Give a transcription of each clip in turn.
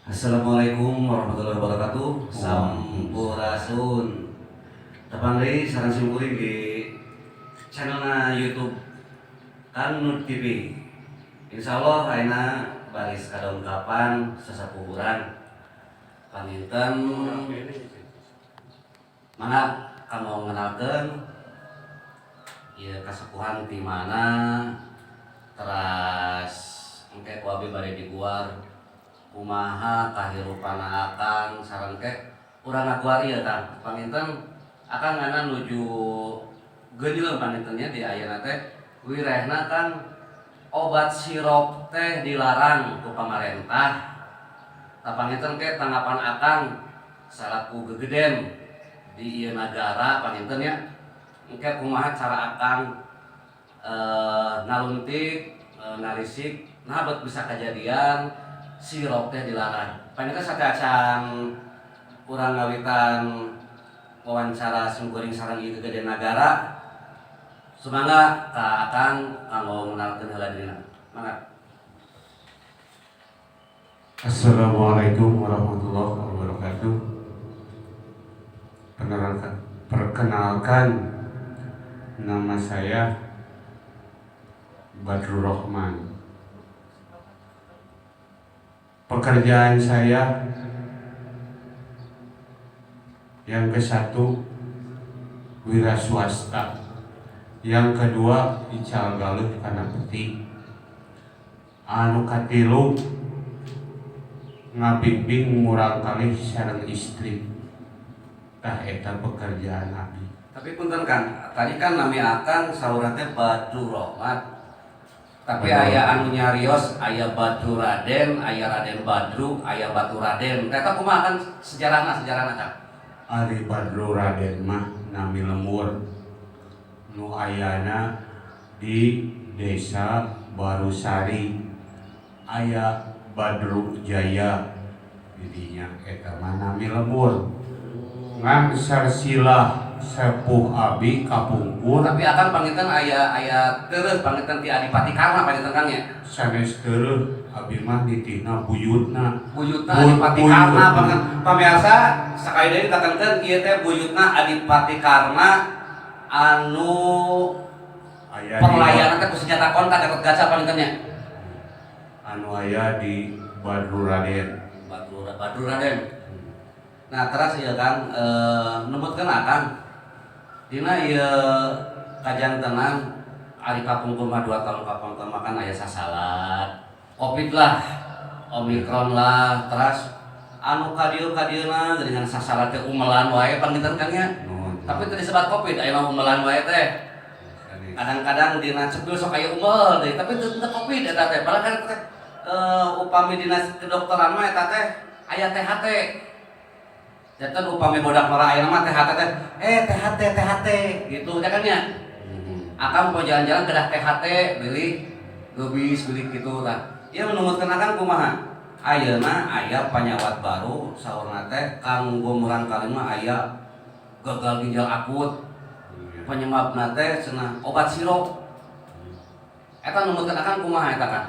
Assalamualaikum warahmatullahi wabarakatuh. Sampurasun. Tepang deui sareng simkuring di channelna YouTube Kanut TV. Insyaallah ayeuna baris kadongkapan sesepuh urang. Paninten mana kamu ngenalkeun ieu kasepuhan di mana teras engke ku abdi bade diguar kumaha kahirupana akang sareng ke urang ngaguar ieu Kang. Paminten akang ngana nuju geunyeuleuh pamintennya di ayeuna teh wirehna kan obat sirop teh dilarang ku pamarentah. Paminten ke tanggapan akang salaku gegeden di ieu nagara paminten nya engke kumaha cara akang naluntik narisik nah bet bisa kejadian sirop teh dilarang. Paninten sateacan urang ngawitan wawancara sungkuring sareng ieu gegeden nagara. Sumangga ka akang kanggo ngenalkeun heula dirina. Mangga. Assalamualaikum warahmatullahi wabarakatuh. Perkenalkan, nama saya Badrur Rahman. Pekerjaan saya yang ke-1 wira swasta, yang kedua ical galuh kana peti, anu katilu ngabimbing murang kalih sareng istri. Tah eta pekerjaan abdi. Tapi punten Kang, tadi kan nami akang saurna teh Badrur Rahmat. Tapi aya anu nyarios, aya Badrur Raden, aya Raden Badru, aya Batu Raden. Eta kumaha kan sejarahna Kang? Ari Badrur Raden mah nami lemur nu ayana di desa Barusari. Aya Badru Jaya didinya eta mah nami lemur. Ngan sarsilah sepuh abi kapungkur. Tapi akan panginten aya teureus panginten ti Adipati Karna panginten Kang nya. Sanes teureus abi mah nitina buyutna. Buyutna Adipati Karna panginten pamirsa sakali deui ditekankeun ieu teh buyutna Adipati Karna anu Aya perlayanan teh ku senjata kontak dapat gaca panginten nya. Anu aya di Badrur Raden. Badrur Raden. Nah terus ieu Kang nemutkeun akang dina ieu kajantenan ari kapungkur mah 2 tahun kapungkur makan aya sasalat Covid lah, Omikron lah, terus anu kadieu-kadieuna dengan sasalat teh umelan wae panginten Kang nya. Tapi teu disebat Covid aya umelan wae teh. Kadang-kadang dina cepil sok aya umel deui, tapi teu Covid eta teh. Padahal kan teh upami dinas kedokteran mah eta teh aya THT. Jantan upami bodak mara ayeuna mah THT teh THT gitu ya kan ya. Akang mau jalan-jalan kedah THT beli geubis beli kitu tah. Ieu menumutkeun akang kumaha? Ayeuna aya panyawat baru saurna teh kanggo murang kali mah aya gagal ginjal akut. Penyebabna teh cenah obat sirop. Eta numutkeun akang kumaha eta Kang?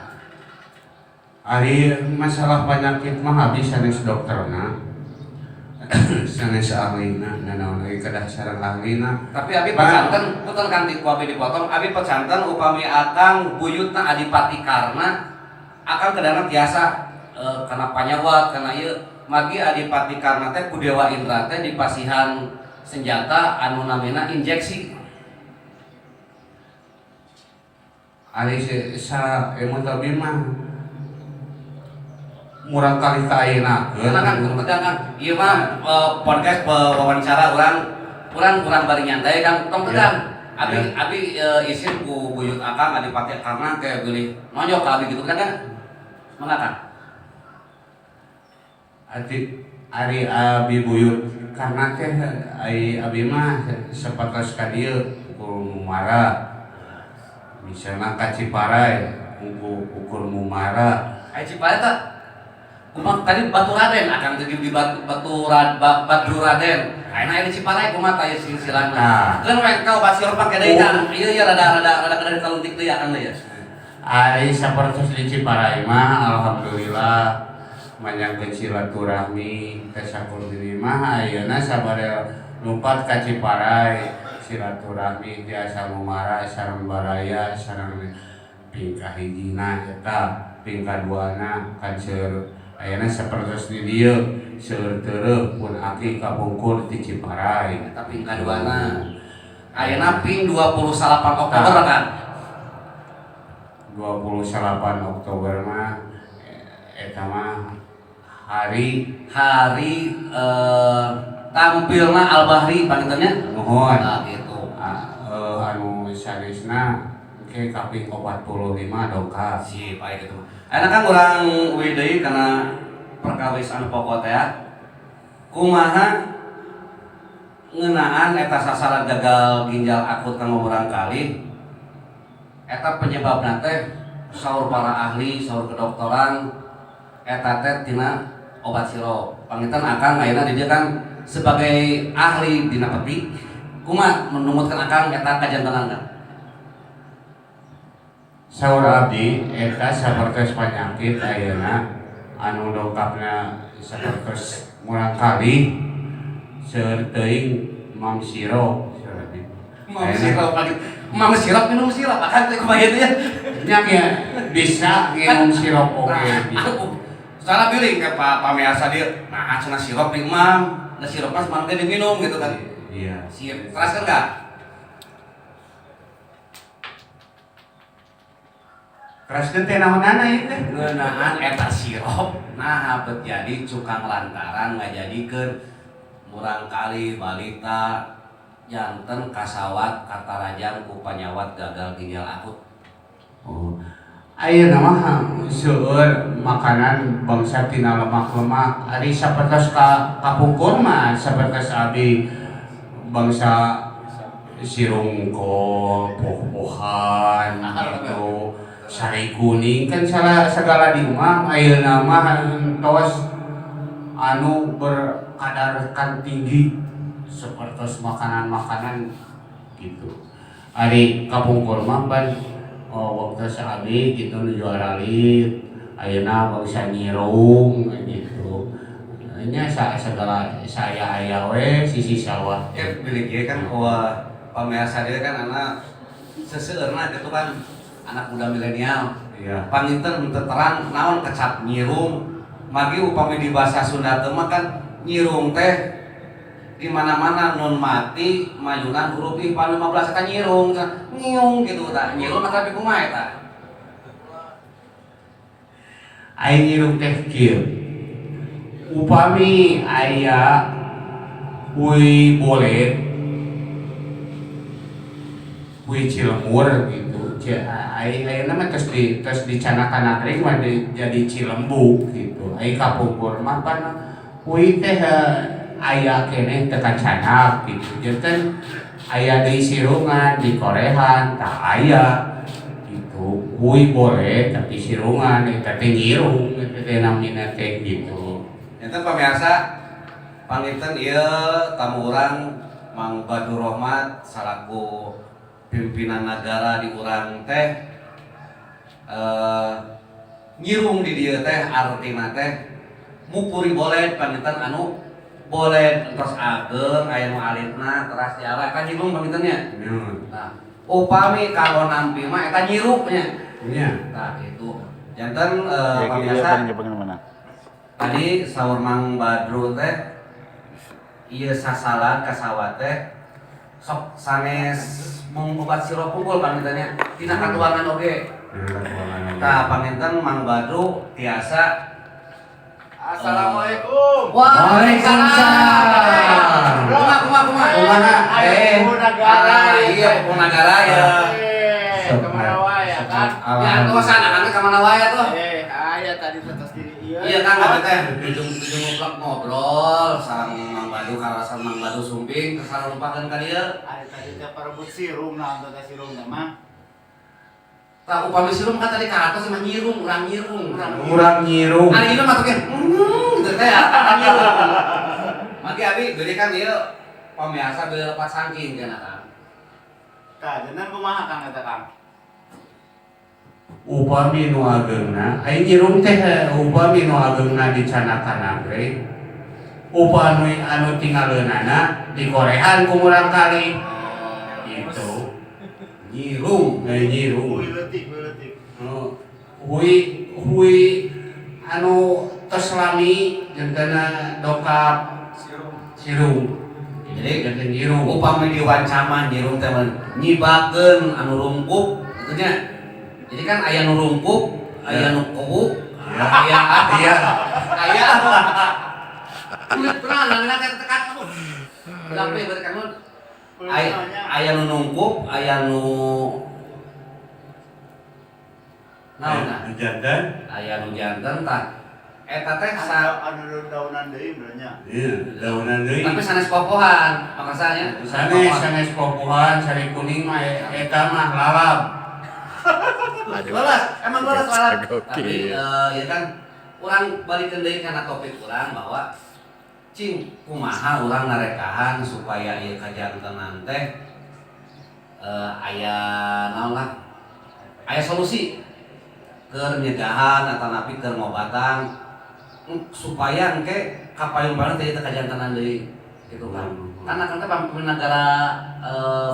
Ari masalah penyakit mah habis sanes dokterna. Sanes ahlina nanaon lagi kedah sareng ahlina. Tapi abi pecanten puter kan di abi dipotong abi pecanten upami akang buyutna Adipati Karna akang kedana tiasa kana panyawat kana ieu magi Adipati Karna teh ku Dewa Indra teh dipasihan senjata anu namina injeksi. Ari sa emu tabi mah murang kali ka ayeuna Karena kan tegang ieu mah podcast wawancara urang bari nyantai Kang tong tegang. Abi isin ku buyut akang Adipati Karna kayak geulih nonjok ka abi gitu kan. Mangga Kang. Ari abi buyut karena teh abi mah sapatos ka dieu ukur mumara. Misalna ka Ciparai ukur mumara. Ciparai teh kumaha tadi Batu Raden akang teh di Badrur Raden. Ayeuna di Ciparai kumaha teh silsilahna. Keun we ka obat sirop pake deui Kang. Ieu rada kada ditaluntik deui akang deui ya. Ari sapertos di Ciparai mah alhamdulillah manjangkeun silaturahmi ka sakuliah mah ayeuna sabada lumpat ka Ciparai silaturahmi tiasa mumara sareng baraya sareng pingkah hijina eta pingkah duana kan seur ayeuna sapertos di dieu seur teureuk pun aki kapungkur di Ciparai Eta pingkah duana. Ayeuna ping 28 Oktober kan. 28 Oktober mah eta mah hari tampilna Al-Bahri pangitannya. mohon Nah gitu. anu sanesna ke kaping 45 dongkap Si baik itu. Ayeuna kan urang we deui kana perkawis anu pokok teh. Kumaha ngeunaan eta sasaran gagal ginjal akut kanggo urang kali. Eta penyebabna teh saur para ahli, saur kedokteran eta teh tina obat sirop. Pangitan akang ayeuna di dieu kan sebagai ahli dina peti. Kumaha menumutkeun akang eta kajantenan kan? saur abdi eta sapertos panyakit ayeuna anu dongkapna sapertos murang kali seur teuing mam sirop Mam sirop lagi. Mam sirop minum sirop akan teh kumaha teh ya. nya ge bisa nginum sirop oge Secara billing ke Pak Pameasa dia, nah cenah sirop di imam, nah sirop mas mana diminum gitu kan? iya Sirop, teraskan nggak? teraskeun teh naonana ieu teh Ngeunaan eta sirop, nah bet jadi cukang lantaran ngajadikeun murang kali balita janten kasawat katarajang ku panyawat gagal ginjal akut. oh ayeuna mah seueur makanan bangsa tina lemak-lemak ari sapertos kapungkur mah sapertos abdi bangsa sirung kol poh-pohan gitu sari kuning kan segala di rumah ayeuna mah tos anu berkadarkan tinggi sapertos makanan-makanan gitu ari kapungkur mah ban waktu sabi gitu nu juara lit ayeuna bangsa nyirung gitu nya segala saya aya we sisi sawah Ya bilik ieu kan Pameasa dia kan anak seseueurna gitu kan anak muda milenial. iya Panginten teu terang naon kecap nyirung. Magi upami di bahasa Sunda teh mah kan nyirung teh di mana-mana nun mati majunan huruf I pan 15 eta nyirung ngiung gitu tah nyirung mah tapi kumaha eta aing nyirung teh kieu upami aya kui bolet kui Cilemur gitu ayeuna mah tos dicanakan akring mah jadi Cilembuk gitu ai kapungkur mah pan kui teh aya keneh tekan canak gitu janten aya di sirungan di korehan tak aya gitu kui boleh tapi sirungan eta teh nyirung eta teh namina teh gitu enten Pameasa panginten ieu tamu urang Mang Badur Rahmat salaku pimpinan negara di urang teh nyirung di dieu teh artina teh mupuri boleh panginten anu boleh terus ager aya nu alitna teras diarah kan nyirung pangintennya. Nah, upami kalau nampi mah eta nyirupnya. nya Nah, itu. Janten Pameasa tadi saur Mang Badru teh ieu sasalan kasawat teh sok sanes mung obat sirop unggul pangintennya tina katuangan oge. Tah panginten Mang Badru tiasa Assalamualaikum. Waalaikumsalam. Kumaha? Ibu negara. Iya, ibu negara ya. Kemana wae ya kan? Ya kosan akan ke mana wae tuh. Aya tadi tetes diri ieu. Iya kan kami teh ujung-ujung ngobrol sareng Mang Badu karasan Mang Badu sumping kesana lupakeun ka dieu. Aya tadi teh parebut sirum naon teh sirum teh mah. Tah upami sirum kan tadi ka atos mah nyirung, urang nyirung. urang nyirung Ari ieu mah tuh gitu teh ya, nyirung. Magi abi beli kan ieu Pameasa beli lepas saking kana kan. Kajenan kumaha Kang eta Kang? upami nu ageungna ai nyirum teh upami nu ageungna dicanakan agreg upami anu tinggaleunaana dikorehan ku urang kali gitu Nyirung. nyirum Hui letik. hui anu tos lami jeung dokap sirung Jadi jeung nyirum upami diwancama nyirung teh nyibakeun anu rungkuk gitu nya. Jadi kan aya nu rungkuk, aya nu kubu, aya kulit beneran namina teh tekan kamu. Tapi berarti kamu aya nu nungkuk, aya nu naonna? jantan Aya nu janten tah. Eta teh Anu daunan deui benernya. iya daunan deui tapi sanes popohan, makasanya. sanes popohan sari kuning mah eta mah lalap Lolos, emang lolos walat. Tapi ya kan orang balikin deui kana topik urang bahwa cing kumaha urang narekahan supaya ieu kajantenan teh aya naon lah. Aya solusi keur nyegahan atau napi keur ngobatan supaya engke kapayun-payun teh teh kajantenan deui gitu kan. Karena kan teh pamimpin negara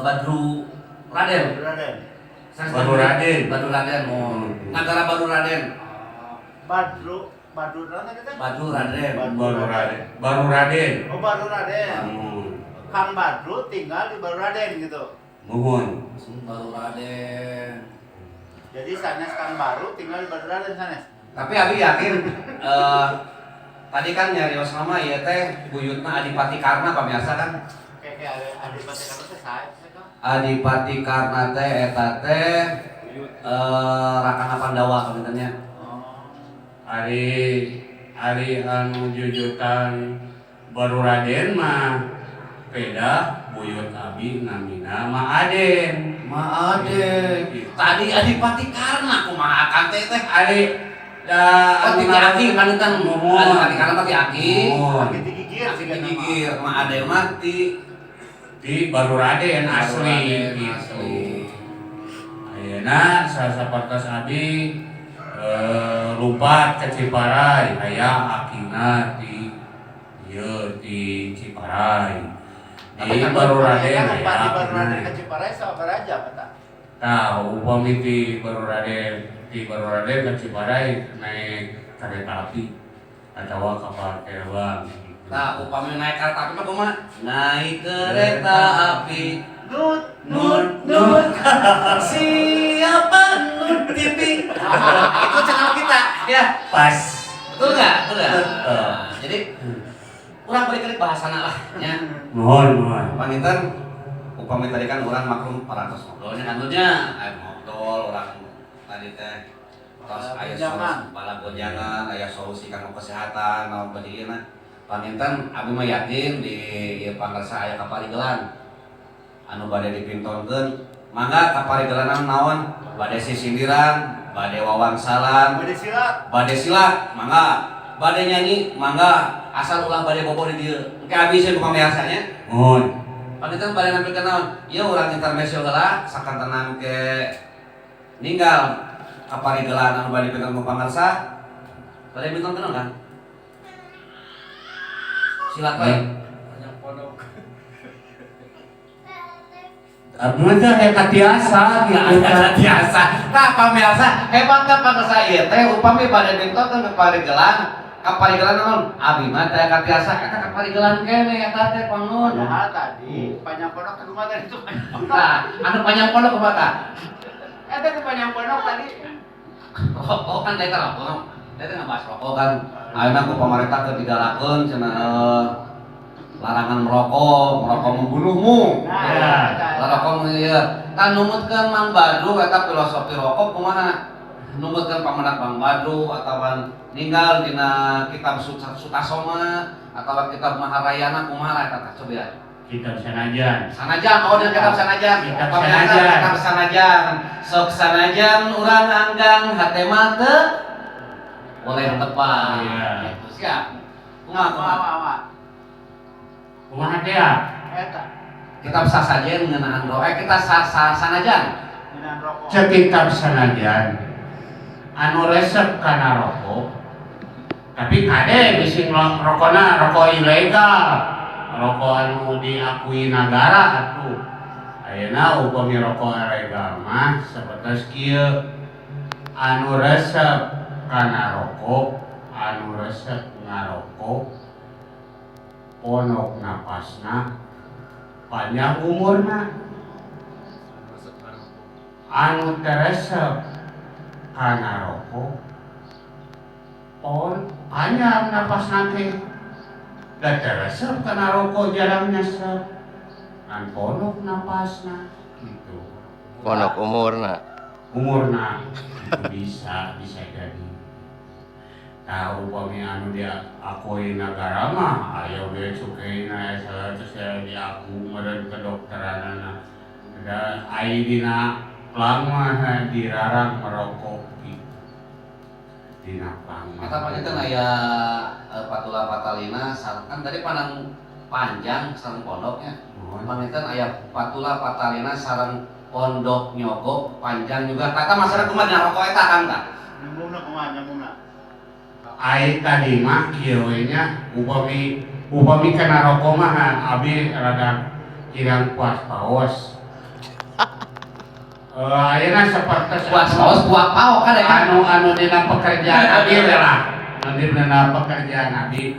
Badru Raden. Badru Raden. Badru Raden, negara Badru Raden. Badru Raden kita? Badru Raden. Baru Raden Oh, Badru Raden. Kang Badru tinggal di Badru Raden gitu. muhun Badru Raden. Jadi sanes Kang Baru tinggal di Badru Raden sanes. Tapi abi yakin tadi kan nyarios nama ieu teh buyutna Adipati Karna pamirsa kan. Kayak Adipati Karna teh sae kan? Adipati Karna teh eta teh Rakana Pandawa kabenernya. Ari anu jujutan Baru Raden mah beda buyut abi namina Maaden. Tadi Adipati Karna kumaha kan teh Ari Ati Aki kan kan Adipati Karna mati Aki. Lagi digigir Aki digigir sama ade mati. di Baru Raden asli Raden gitu. asli. Ayeuna sasapertos abi lumpat ke Ciparai aya akina di ieu di Ciparai. Di Baru Raden Kan Bupati aya Baru Raden akina. ke Ciparai sabar aja kata. Tahu upami di Baru Raden ke Ciparai naik kereta api atau kapal terbang. Nah, upami naik kereta api mah kumaha? Naik kereta api. Nut. Siapa Nut TV? Itu channel kita, ya. Pas. Betul nggak? Betul. Betul. Jadi urang balik-balik bahasana lah, ya. Mohon. Panginten upami tadi kan urang maklum parantos ngobrolnya kantornya, ngobrol urang tadi teh tos aya solusi bala gojangan, aya solusi kanggo kesehatan, naon badieuna. Panginten abi mah yakin di ieu pangarsa aya kaparigelan anu bade dipintonkeun. Mangga kaparigelanan naon? Bade sisindiran, bade wawangsalan, bade silat, mangga bade nyanyi, mangga asal ulah bade bobo di dieu. Engke abi sih pamiarsanya. Mohon. Panginten bade nampilkeun naon? Ieu urang intermezzo heula sakantenan ke ninggal kaparigelan anu bade dipinton ku pangarsa. Bade pintonkeun kan? Silat wae. Abi mah teh eta tiasa gitu kan. Biasa. Nah, pamirsa, hebat ka pangarsa ieu teh upami bade pintonkeun ke kaparigelan naon? Abi mah teh katiasa eta kaparigelan kene eta teh pangun. Padahal tadi panjang pondok ke rumah tadi itu panjang pondok. Nah, anu panjang pondok kumaha tah? Eta ke panjang pondok tadi. Rokok kan teh rokok. Teh ngabahas rokok kan. Ayeuna ku pamarentah teh digalakeun cenah larangan merokok membunuhmu. Nah, Rokok ieu. Kan numutkeun Mang Badru eta filosofi rokok kumaha? Numutkeun pamendak Mang Badru atawa ninggal dina kitab Sutasoma atawa kitab Maharayana kumaha eta teh coba. Kitab sanajan. Sanajan, oh dia kitab sanajan. Kitab Pamirsa, sanajan. kitab sanajan. Sok sanajan urang anggang hate mah teu boleh tepat. Iya. Gitu siap. Kumaha? Kumaha teh ya? Eta Kitab sasajen ngeunaan roe kita sanajan. minum rokok. Cek kitab sanajan. anu resep kana rokok. Tapi kade bisi rokokna rokok ilegal. Rokok anu diakui negara atuh. Ayeuna upami rokok ilegal mah sabatas kieu anu resep kana rokok, anu resep ngarokok, ponok napasna, panjang umurna. Anu teresep kana rokok, panjang napasna teh. Da teresep kana rokok jarang nyesep. Kan ponok napasna gitu. Ponok umurna. Umurna bisa jadi. Tahu upami anu dia akui negara mah aya we cukeina terus diaku meureun kedokteranana. Da ai dina plang mah dilarang merokok gitu. Dina plang. Eta panjang aya patula patalina kan tadi pandang panjang sareng pondoknya. Panjang aya patula patalina sareng pondok nyogok panjang juga. Kata masyarakat kumaha dina rokok eta kan tah? Nyambungna kumaha nyambungna? Ai tadi mah kieu we nya upami kana rokok mah abi rada kirang puas paos. Ayeuna sapertos Puas paos puak pao kan ya. anu dina pekerjaan abi we lah. Anu dina pekerjaan abi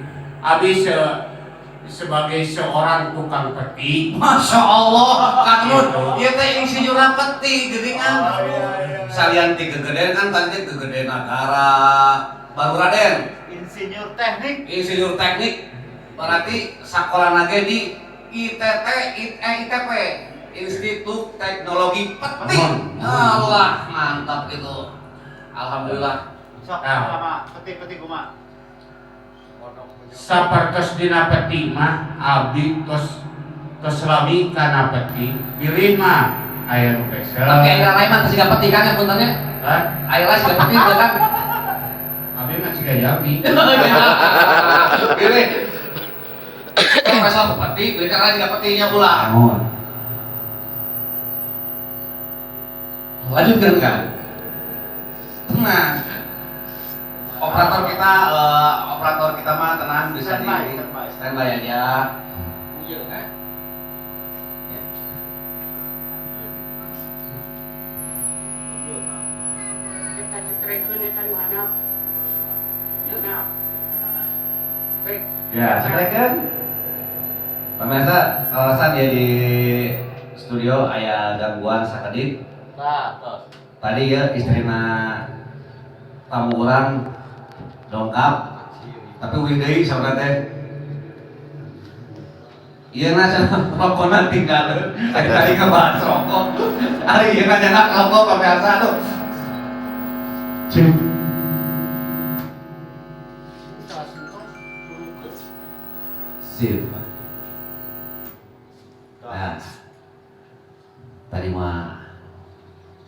sebagai seorang tukang peti. Masya Allah, Kang Nun, ieu teh insinyur peti geuningan. Salian ti gegeden kan tadi gegeden negara. Baru Raden, Insinyur teknik. insinyur teknik. Berarti sakola ge di ITP, Institut Teknologi Peti. Allah, mantap gitu. Alhamdulillah. Sok sama peti-peti kumaha? Sapertos dina peti mah abi tos lami kana peti pilih mah aya nu pesel. Tapi ayeuna lain mah teu siga peti kan ya puntennya. Hah? Ayeuna siga peti teu kan. Abi mah ciga yami. Pilih. Profesor peti, pilih karena siga petinya ulah. Naon? Lanjutkan kan? Tenang. Operator kita mah tenang bisa di standby aja. Iya kan? Ya. Kita cetrekeun eta nu handap. Handap. Ya, silakan. Pemirsa, kalau rasa dia di studio aya gangguan sakedik. Tadi ya istrina tamu orang dongkap, tapi widei sama teh. Iya nasa rokokna tinggal. Tadi ngebahas rokok. Ari ieu nanya rokok pemirsa tuh. Sip. Nah, tadi mah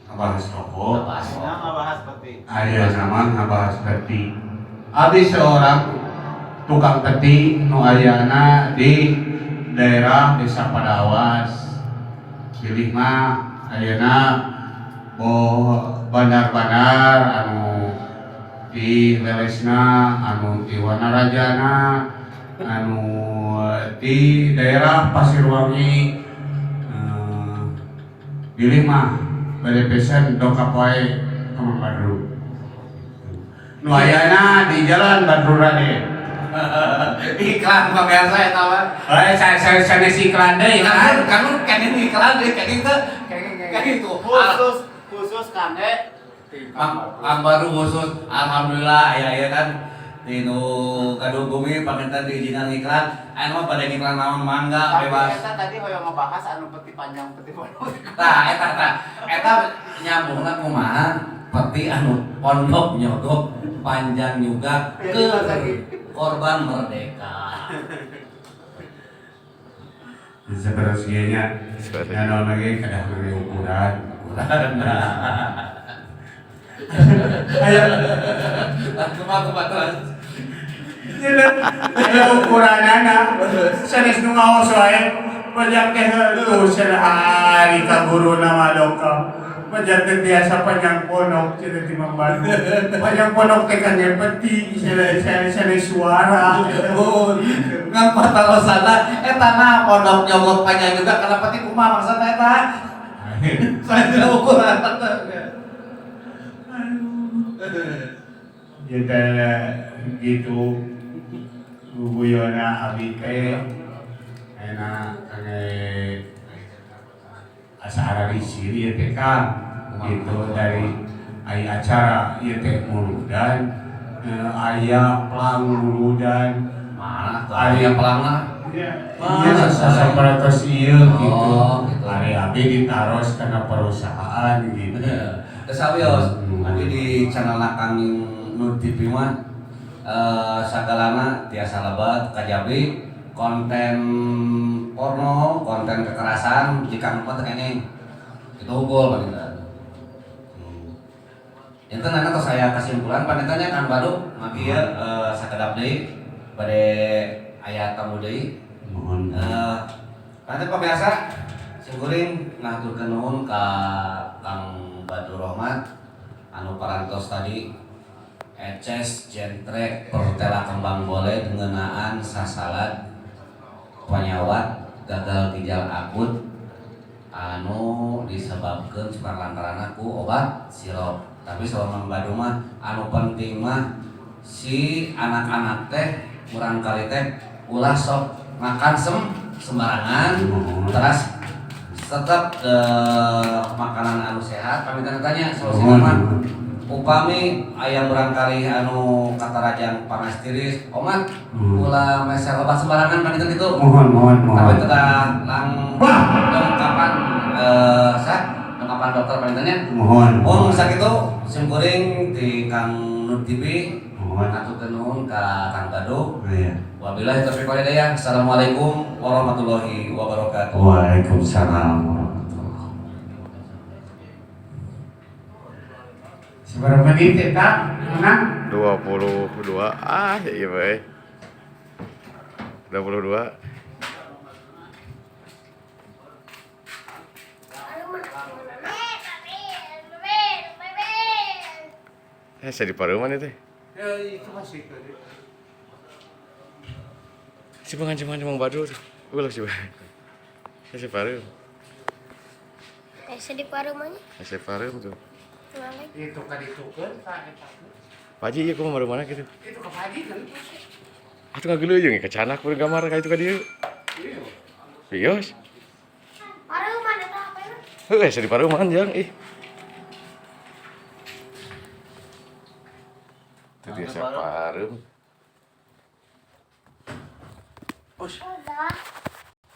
Ngebahas rokok. Bahas peti. Aya nama ngabahas peti. Abi seorang tukang peti nu ayana di daerah Desa Padawas. Pilih mah ayeuna bandar-bandar anu di lelesna, anu di Wanarajana, anu di daerah Pasirwangi. Pilih mah bade pesan dongkap wae ka Mang Badru. Nu ayana di jalan Badru Raden. iklan pemirsa eta mah. Saya sanes iklan deui kan. Kan ini iklan deui kan itu. Kan itu. Khusus kangge Kang Baru khusus alhamdulillah aya kan dinu kadugumi pamintan diizinkan iklan. Aya mah pada iklan naon mangga bebas. Eta tadi hoyong ngebahas anu peti panjang peti pondok. Tah eta nyambungna kumaha peti anu pondok nyogok panjang juga ke korban merdeka. Seterusnya naon lagi kadah ngeri ukuran. Aya Kumaha terus. Aya ukuranana sanes nu ngaos wae pajak teh heuh hari ka guruna mah dongkap. Pajat biasa panjang ponok cina di Mambaru. Panjang ponok teh kan yang penting saya suara. Oh, ngapa tahu sana? Tanah pondok nyogok panjang juga karena pati kumaha maksudna eta. Saya tidak ukuran. Kita gitu guguyona abi teh enak asara risiri ya teh Kang gitu dari acara ya teh muludan aya pelang muludan Mana tuh aya pelangna? iya sasamparatos ieu gitu gitu. ari abi ditaros kana perusahaan gitu Kesawios, tapi di channel kami nu TV mah sagalana tiasa lebat kajabi konten porno, konten kekerasan jika empat kene itu unggul bagi kita. Yang anak atau saya kesimpulan panitanya kan baru maki ya sakedap deui bade aya tamu deui. mohon Nanti pemirsa singkuring ngaturkeun nuhun ka Kang Badru Rohmat anu parantos tadi eces jentrek pertela kembang boleh ngeunaan sasalad penyawat gagal ginjal akut anu disebabkan lantaran aku obat sirop. Tapi selama Badru mah anu penting mah si anak-anak teh kurang kali teh ulah sok makan sembarangan terus tetap makanan anu sehat. Kami tanya solusi mah upami ayam barangkali anu kata rajang panas tiris omat ulah meser obat sembarangan kan itu mohon tapi tidak lengkapan lengkapan dokter panitanya mohon sakitu simkuring di Kang Nur TV mohon aturkeun nuhun ka Kang Badru. iya Wabillahi taufiq wal hidayah. Assalamualaikum warahmatullahi wabarakatuh. Waalaikumsalam warahmatullahi. Seberapa menit eta? Menang? 22. Iya bae. 22. Saya di Paruman itu. Ya itu masih tadi. Si Mang Badru. Ulah si Bang. Si Parum. Saya di Parumannya. Si Parum tuh. Itu kan ditukeun ka eta. Paji ieu kumaha mana gitu. Itu ka Padi kan. Atuh ngageuleuyeung ka canak peureun kamar ka itu ka dieu. Bios. Paruman eta apa ya? Heuh, di Paruman jang ih. Itu dia Parum. Udah.